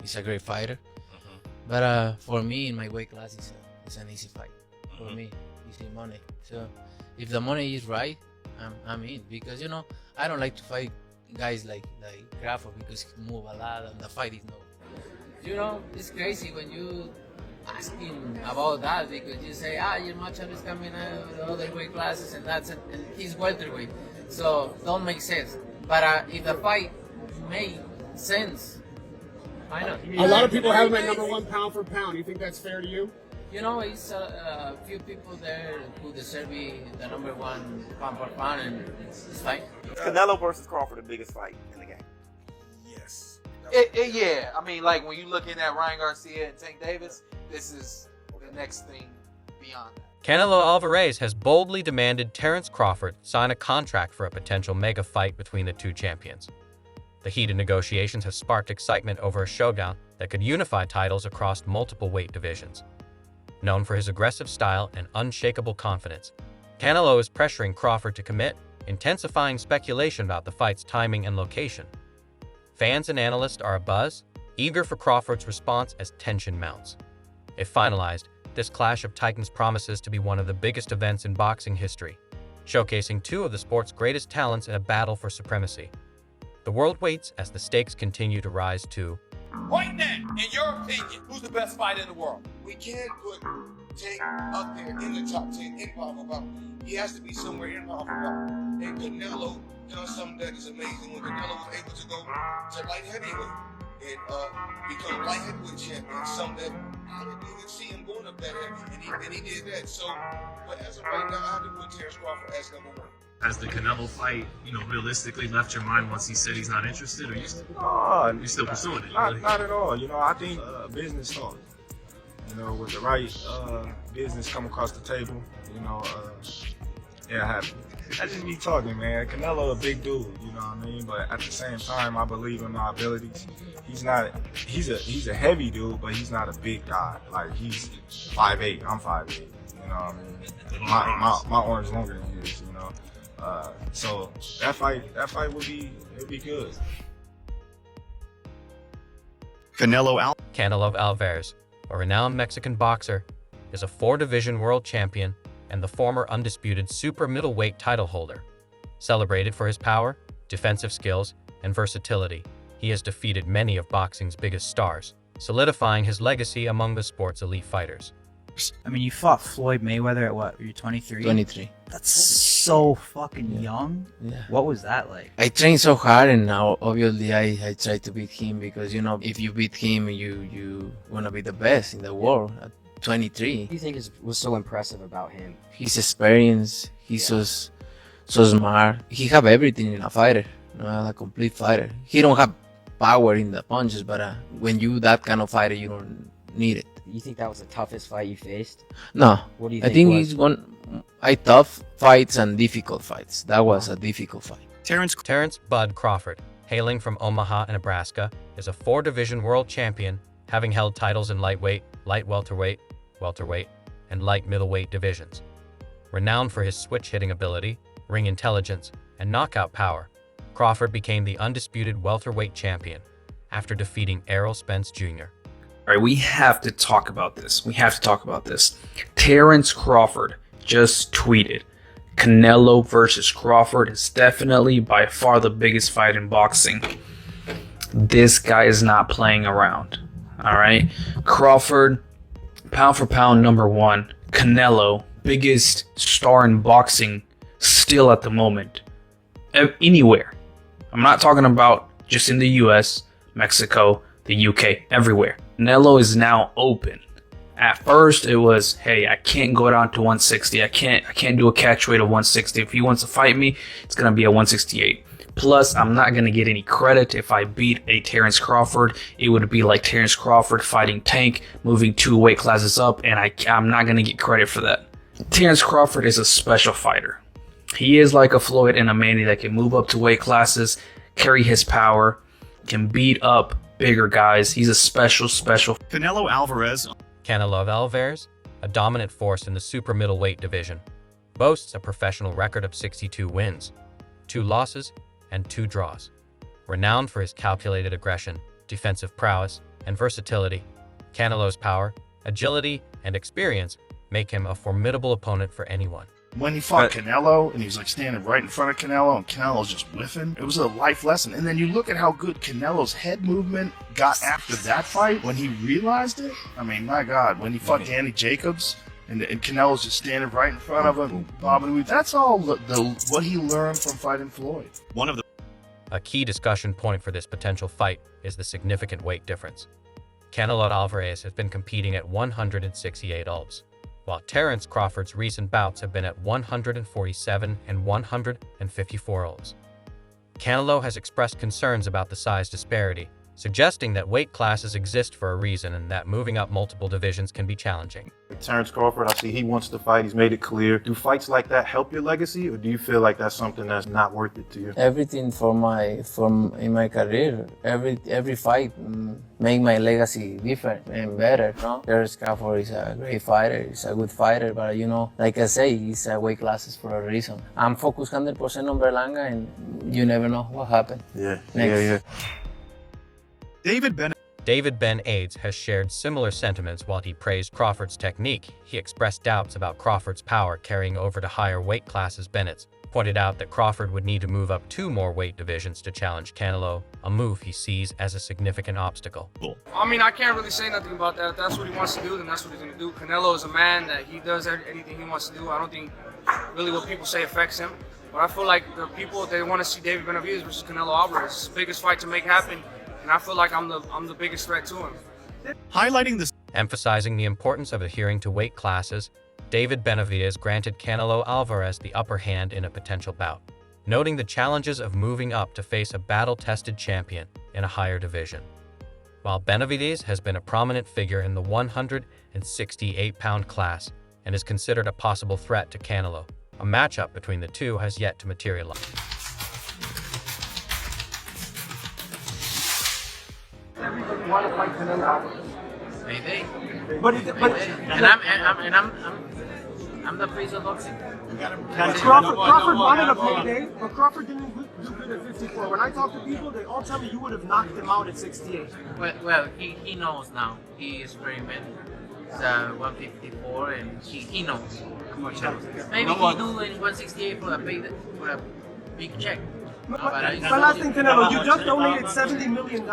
He's a great fighter. But for me, in my weight class, it's an easy fight. For me, easy money. So if the money is right, I'm in. Because, I don't like to fight guys like Crawford because he move a lot and the fight is no. It's crazy when you asking about that because you say, your matchup is coming out of the other weight classes and and he's welterweight. So don't make sense. But if the fight made sense, why not? A lot of people have him at number one pound for pound. You think that's fair to you? It's a few people there who deserve be the number one pound for pound, and it's fine. Canelo versus Crawford, the biggest fight in the game. Yes. Yeah. I mean, like when you looking at Ryan Garcia and Tank Davis, this is the next thing beyond that. Canelo Alvarez has boldly demanded Terence Crawford sign a contract for a potential mega fight between the two champions. The heated negotiations have sparked excitement over a showdown that could unify titles across multiple weight divisions. Known for his aggressive style and unshakable confidence, Canelo is pressuring Crawford to commit, intensifying speculation about the fight's timing and location. Fans and analysts are abuzz, eager for Crawford's response as tension mounts. If finalized, this clash of titans promises to be one of the biggest events in boxing history, showcasing two of the sport's greatest talents in a battle for supremacy. The world waits as the stakes continue to rise to... Right now, in your opinion, who's the best fighter in the world? We can't put Tank up there in the top 10 in power for power. He has to be somewhere in power for power. And Canelo does something that is amazing when Canelo was able to go to light heavyweight and become light heavyweight champion. Something that I didn't even see him going up that heavy, and he did that. So, but as of right now, I have to put Terence Crawford as number one. Has the Canelo fight, realistically left your mind once he said he's not interested, or you still pursuing it? Not at all. I think business talk. With the right business come across the table, it'll happen. I just be talking, man. Canelo a big dude, you know what I mean? But at the same time, I believe in my abilities. He's a heavy dude, but he's not a big guy. Like, he's 5'8", I'm 5'8", you know what I mean? My arm's longer than his, so that fight would be good. Canelo Alvarez, a renowned Mexican boxer, is a 4-division world champion and the former undisputed super middleweight title holder. Celebrated for his power, defensive skills, and versatility, he has defeated many of boxing's biggest stars, solidifying his legacy among the sport's elite fighters. I mean, you fought Floyd Mayweather at what? You're 23? 23. That's so fucking young. Yeah. What was that like? I trained so hard, and now obviously I try to beat him because if you beat him, you wanna be the best in the world. At 23. What do you think was so impressive about him? His experience. He's so smart. He have everything in a fighter. A complete fighter. He don't have power in the punches, but when you that kind of fighter, you don't need it. You think that was the toughest fight you faced? No. What do you I think it's tough fights and difficult fights. That was a difficult fight. Terence "Bud" Crawford, hailing from Omaha, Nebraska, is a 4-division world champion, having held titles in lightweight, light welterweight, and light middleweight divisions. Renowned for his switch-hitting ability, ring intelligence, and knockout power, Crawford became the undisputed welterweight champion after defeating Errol Spence Jr. All right, we have to talk about this. Terence Crawford just tweeted, Canelo versus Crawford is definitely by far the biggest fight in boxing. This guy is not playing around. All right. Crawford, pound for pound, number one. Canelo, biggest star in boxing still at the moment. Anywhere. I'm not talking about just in the US, Mexico, the UK, everywhere. Canelo is now open. At first, it was, hey, I can't go down to 160. I can't do a catch weight of 160. If he wants to fight me, it's gonna be at 168. Plus, I'm not gonna get any credit if I beat a Terence Crawford. It would be like Terence Crawford fighting Tank, moving 2 weight classes up, and I'm not gonna get credit for that. Terence Crawford is a special fighter. He is like a Floyd and a Manny that can move up to weight classes, carry his power, can beat up bigger guys. He's a special. Canelo Alvarez, a dominant force in the super middleweight division, boasts a professional record of 62 wins, 2 losses, and 2 draws. Renowned for his calculated aggression, defensive prowess, and versatility, Canelo's power, agility, and experience make him a formidable opponent for anyone. When he fought Canelo, and he was like standing right in front of Canelo, and Canelo's just whiffing, it was a life lesson. And then you look at how good Canelo's head movement got after that fight, when he realized it. I mean, my God, when he fought Danny Jacobs, and Canelo's just standing right in front of him, bobbing and weaving. That's all what he learned from fighting Floyd. A key discussion point for this potential fight is the significant weight difference. Canelo Alvarez has been competing at 168 Ulbs, while Terence Crawford's recent bouts have been at 147 and 154 Ulbs. Canelo has expressed concerns about the size disparity, suggesting that weight classes exist for a reason and that moving up multiple divisions can be challenging. Terence Crawford, I see he wants to fight. He's made it clear. Do fights like that help your legacy, or do you feel like that's something that's not worth it to you? Everything in my career, every fight make my legacy different and better. No? Terence Crawford is a great fighter. He's a good fighter, but like I say, he's weight classes for a reason. I'm focused 100% on Berlanga, and you never know what happened. Yeah. Next. Yeah. David Ben Aids has shared similar sentiments. While he praised Crawford's technique, he expressed doubts about Crawford's power carrying over to higher weight classes. Bennett pointed out that Crawford would need to move up 2 more weight divisions to challenge Canelo, a move he sees as a significant obstacle. I mean, I can't really say nothing about that. If that's what he wants to do, then that's what he's going to do. Canelo is a man that he does anything he wants to do. I don't think really what people say affects him. But I feel like the people, they want to see David Benavidez versus Canelo Alvarez. It's the biggest fight to make happen. And I feel like I'm the biggest threat to him. Emphasizing the importance of adhering to weight classes, David Benavidez granted Canelo Alvarez the upper hand in a potential bout, noting the challenges of moving up to face a battle-tested champion in a higher division. While Benavidez has been a prominent figure in the 168-pound class and is considered a possible threat to Canelo, a matchup between the two has yet to materialize. Everybody want to fight Canelo Alvarez. Maybe. But I'm the face of boxing. Crawford wanted a payday, but Crawford didn't do good at 54. When I talk to people, they all tell me you would have knocked him out at 68. Well, he knows now. He experimented. It's 154, and he knows. Maybe he do in 168 for a big check. But last thing, Canelo, you just donated $70 million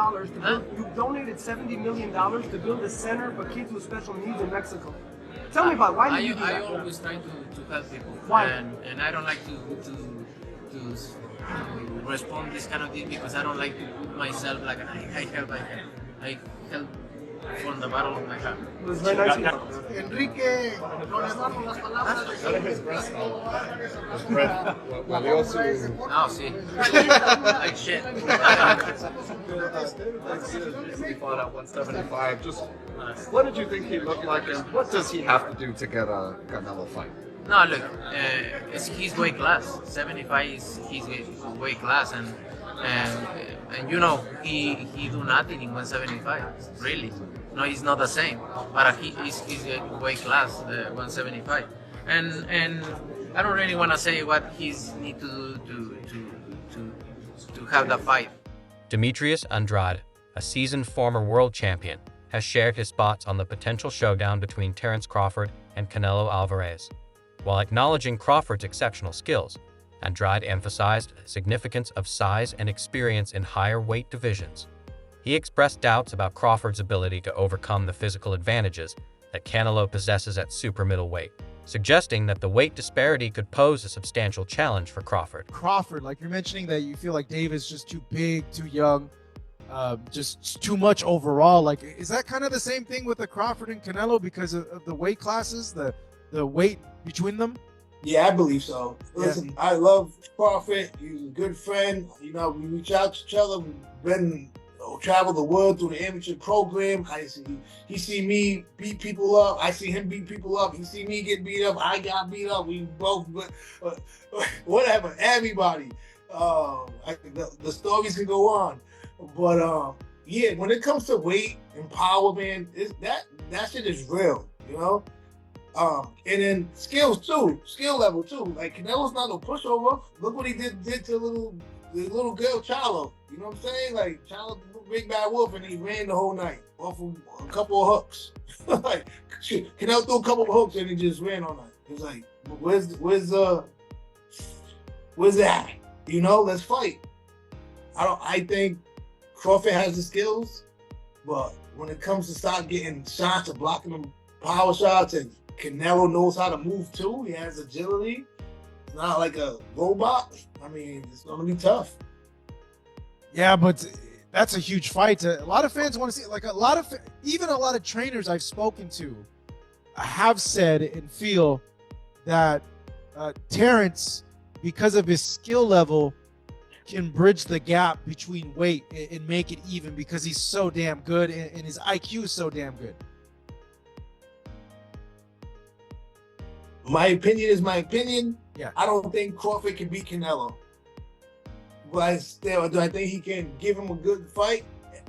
you donated $70 million to build a center for kids with special needs in Mexico. Tell me about why did you do that? I always try to help people. Why? And I don't like to respond this kind of thing because I don't like to put myself like I help from the bottom of my heart. It was very nice. Enrique, no le damos las palabras. Oh, sí. Like shit. He fought at 175. Just what did you think he looked like, and what does he have to do to get a Canelo fight? No, look, it's his weight class. 75 is his weight class, and he do nothing in 175. Really, no, he's not the same. But he's weight class, 175, and I don't really want to say what he's need to do to have the fight. Demetrius Andrade, a seasoned former world champion, has shared his thoughts on the potential showdown between Terence Crawford and Canelo Alvarez. While acknowledging Crawford's exceptional skills, Andrade emphasized the significance of size and experience in higher weight divisions. He expressed doubts about Crawford's ability to overcome the physical advantages that Canelo possesses at super middleweight, suggesting that the weight disparity could pose a substantial challenge for Crawford. Crawford, like you're mentioning that you feel like David's just too big, too young, just too much overall. Like, is that kind of the same thing with the Crawford and Canelo because of the weight classes, the weight between them? Yeah, I believe so. Listen, I love Crawford. He's a good friend. We reach out to each other. We've been travel the world through the amateur program. He see me beat people up. I see him beat people up. He see me get beat up. I got beat up. We both, whatever. Everybody. The stories can go on, but yeah, when it comes to weight and power, man, that shit is real, and then skills too, skill level too. Like Canelo's not no pushover. Look what he did to little the little girl Charlo. You know what I'm saying? Like Charlo, big bad wolf, and he ran the whole night off of a couple of hooks. Like shit, Canelo threw a couple of hooks and he just ran all night. It's like, where's that? You know, let's fight. I think Crawford has the skills, but when it comes to start getting shots or blocking them power shots, and Canelo knows how to move too. He has agility. It's not like a robot. I mean, it's gonna be tough. Yeah, but that's a huge fight. A lot of fans want to see, like even a lot of trainers I've spoken to have said and feel that Terence, because of his skill level, can bridge the gap between weight and make it even because he's so damn good and his IQ is so damn good. My opinion is my opinion. Yeah. I don't think Crawford can beat Canelo. But still, do I think he can give him a good fight?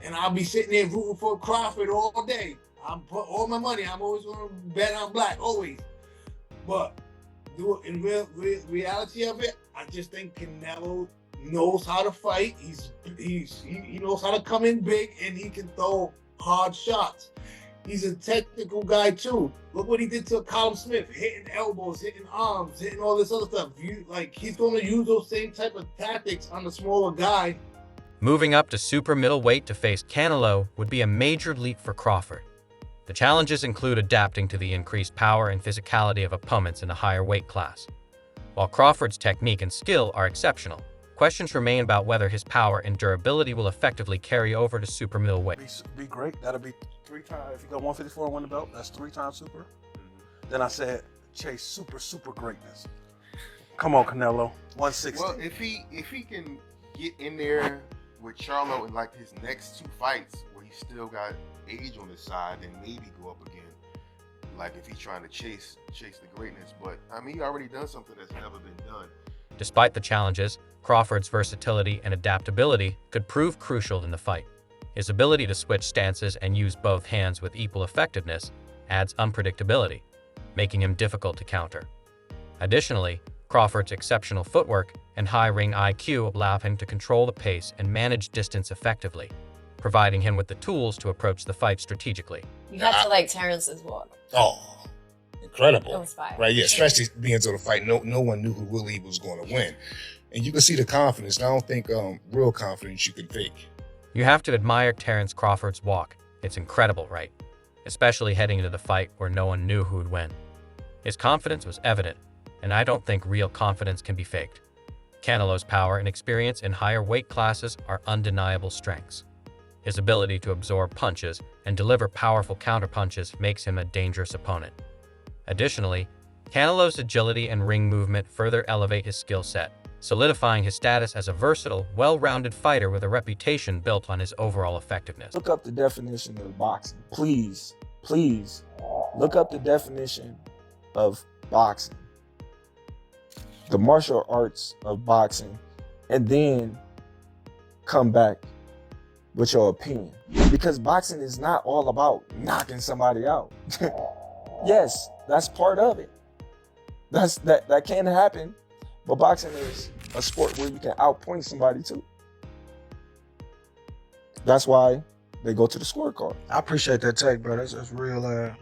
And I'll be sitting there rooting for Crawford all day. I'm put all my money. I'm always going to bet on black, always. But in reality of it, I just think Canelo knows how to fight. He knows how to come in big, and he can throw hard shots. He's a technical guy too. Look what he did to Callum Smith, hitting elbows, hitting arms, hitting all this other stuff. He's going to use those same type of tactics on the smaller guy. Moving up to super middleweight to face Canelo would be a major leap for Crawford. The challenges include adapting to the increased power and physicality of opponents in the higher weight class. While Crawford's technique and skill are exceptional, questions remain about whether his power and durability will effectively carry over to super middleweight. Be great. That'll be 3 times. If you go 154 and win the belt, that's 3 times super. Then I said, chase super greatness. Come on, Canelo. 160. Well, if he can get in there with Charlo in like his next 2 fights, where he still got age on his side, then maybe go up again. Like if he's trying to chase the greatness. But I mean, he already done something that's never been done. Despite the challenges, Crawford's versatility and adaptability could prove crucial in the fight. His ability to switch stances and use both hands with equal effectiveness adds unpredictability, making him difficult to counter. Additionally, Crawford's exceptional footwork and high ring IQ allow him to control the pace and manage distance effectively, providing him with the tools to approach the fight strategically. You have to like Terrence's walk. Oh, incredible. It was fire. Right, yeah, especially being to the fight. No one knew who really was going to win. And you can see the confidence. And I don't think real confidence you can fake. You have to admire Terence Crawford's walk. It's incredible, right? Especially heading into the fight where no one knew who would win. His confidence was evident, and I don't think real confidence can be faked. Canelo's power and experience in higher weight classes are undeniable strengths. His ability to absorb punches and deliver powerful counterpunches makes him a dangerous opponent. Additionally, Canelo's agility and ring movement further elevate his skill set, solidifying his status as a versatile, well-rounded fighter with a reputation built on his overall effectiveness. Look up the definition of boxing. Please, look up the definition of boxing. The martial arts of boxing, and then come back with your opinion. Because boxing is not all about knocking somebody out. Yes, that's part of it. That can happen, but boxing is a sport where you can outpoint somebody too. That's why they go to the scorecard. I appreciate that take, bro. That's real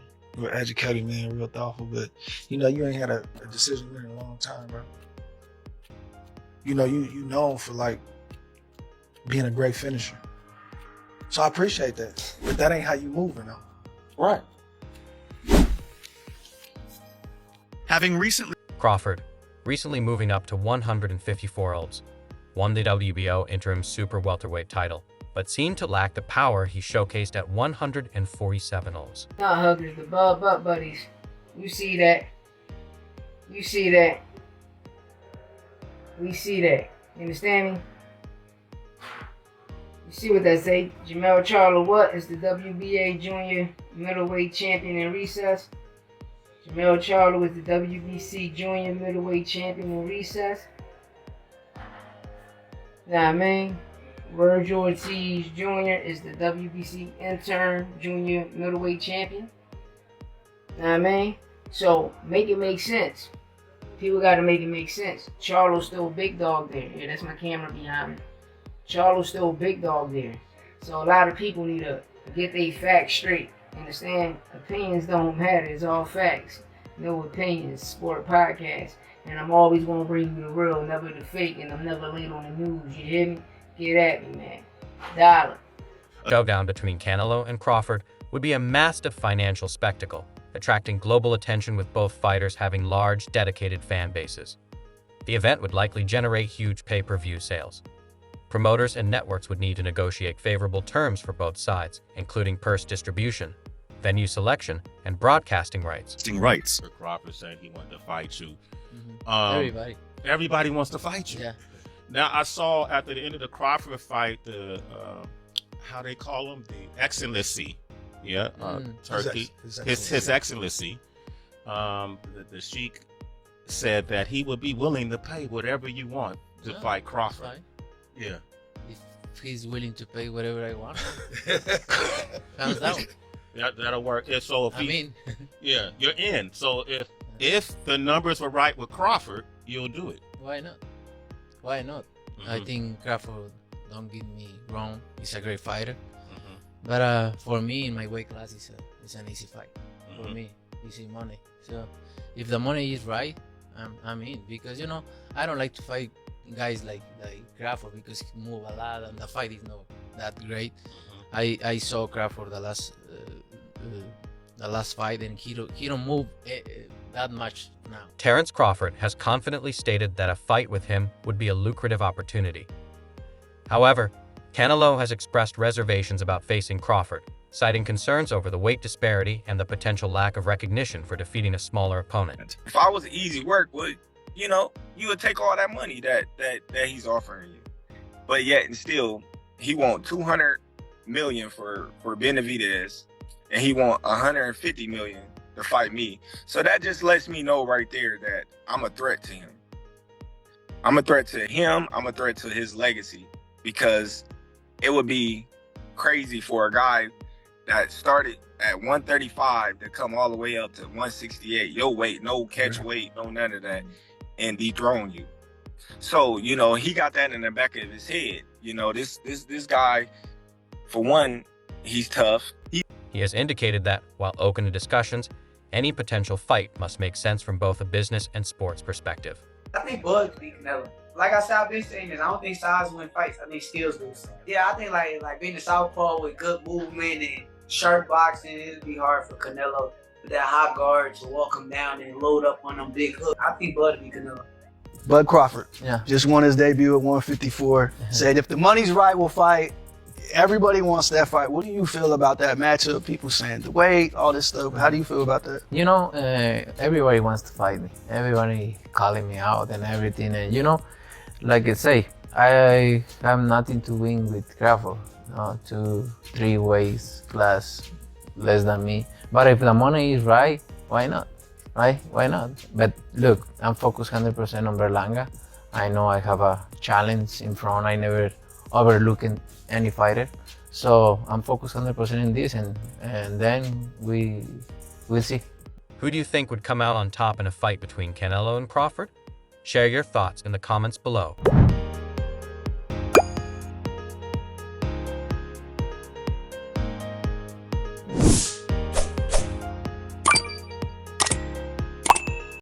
educated, man, real thoughtful. But you ain't had a decision in a long time, bro. You known for like being a great finisher. So I appreciate that. But that ain't how you moving though. Right. Crawford, recently moving up to 154 olds, won the WBO interim super welterweight title, but seemed to lack the power he showcased at 147 olds. Not huggers, the butt buddies. You see that. You see that. We see that. You understand me? You see what that say? Jamel Charlo what is the WBA junior middleweight champion in recess? Jamel Charlo is the WBC junior middleweight champion in recess. Know what I mean? Virgil Ortiz Jr. is the WBC intern junior middleweight champion. Know what I mean? So make it make sense. People got to make it make sense. Charlo's still a big dog there. Yeah, that's my camera behind me. Charlo's still a big dog there. So a lot of people need to get their facts straight. Understand? Opinions don't matter. It's all facts. No opinions. Sport podcast. And I'm always going to bring you the real, never the fake, and I'm never late on the news. You hear me? Get at me, man. Dollar. A showdown between Canelo and Crawford would be a massive financial spectacle, attracting global attention with both fighters having large, dedicated fan bases. The event would likely generate huge pay-per-view sales. Promoters and networks would need to negotiate favorable terms for both sides, including purse distribution, venue selection, and broadcasting rights. Crawford said he wanted to fight you. Everybody wants to fight you. Yeah. Now, I saw after the end of the Crawford fight, the how they call him, the Excellency. Yeah, Turkey, his Excellency. The Sheik said that he would be willing to pay whatever you want to fight Crawford. Fine. Yeah. If he's willing to pay whatever I want, hands down. That'll work. Yeah, so if yeah, you're in. So if the numbers were right with Crawford, you'll do it. Why not? Why not? I think Crawford, don't get me wrong, he's a great fighter. But for me, in my weight class, it's an easy fight. For me, easy money. So if the money is right, I'm in. Because, I don't like to fight guys like Crawford because he move a lot and the fight is not that great. I saw Crawford the last fight and he don't move that much now. Terence Crawford has confidently stated that a fight with him would be a lucrative opportunity. However, Canelo has expressed reservations about facing Crawford, citing concerns over the weight disparity and the potential lack of recognition for defeating a smaller opponent. If I was easy work, you would take all that money that he's offering you. But yet and still, he want 200 million for Benavidez, and he want 150 million to fight me. So that just lets me know right there that I'm a threat to him. I'm a threat to him. I'm a threat to his legacy, because it would be crazy for a guy that started at 135 to come all the way up to 168, your weight, no catch weight, no none of that, and dethrone you. So, he got that in the back of his head. This guy, for one, he's tough. He has indicated that, while open to discussions, any potential fight must make sense from both a business and sports perspective. I think Bud could beat Canelo. Like I said, I've been saying this. I don't think size win fights. I think skills win. Yeah, I think like being a southpaw with good movement and sharp boxing, it'd be hard for Canelo with that high guard to walk him down and load up on them big hooks. I think Bud would beat Canelo. Bud Crawford. Yeah. Just won his debut at 154. Said if the money's right, we'll fight. Everybody wants that fight. What do you feel about that matchup? People saying the weight, all this stuff. How do you feel about that? Everybody wants to fight me. Everybody calling me out and everything. And like I say, I have nothing to win with Crawford. 2-3 weights less than me. But if the money is right, why not? Right? Why not? But look, I'm focused 100% on Berlanga. I know I have a challenge in front. I never overlook any fighter. So I'm focused 100% in this, and then we'll see. Who do you think would come out on top in a fight between Canelo and Crawford? Share your thoughts in the comments below.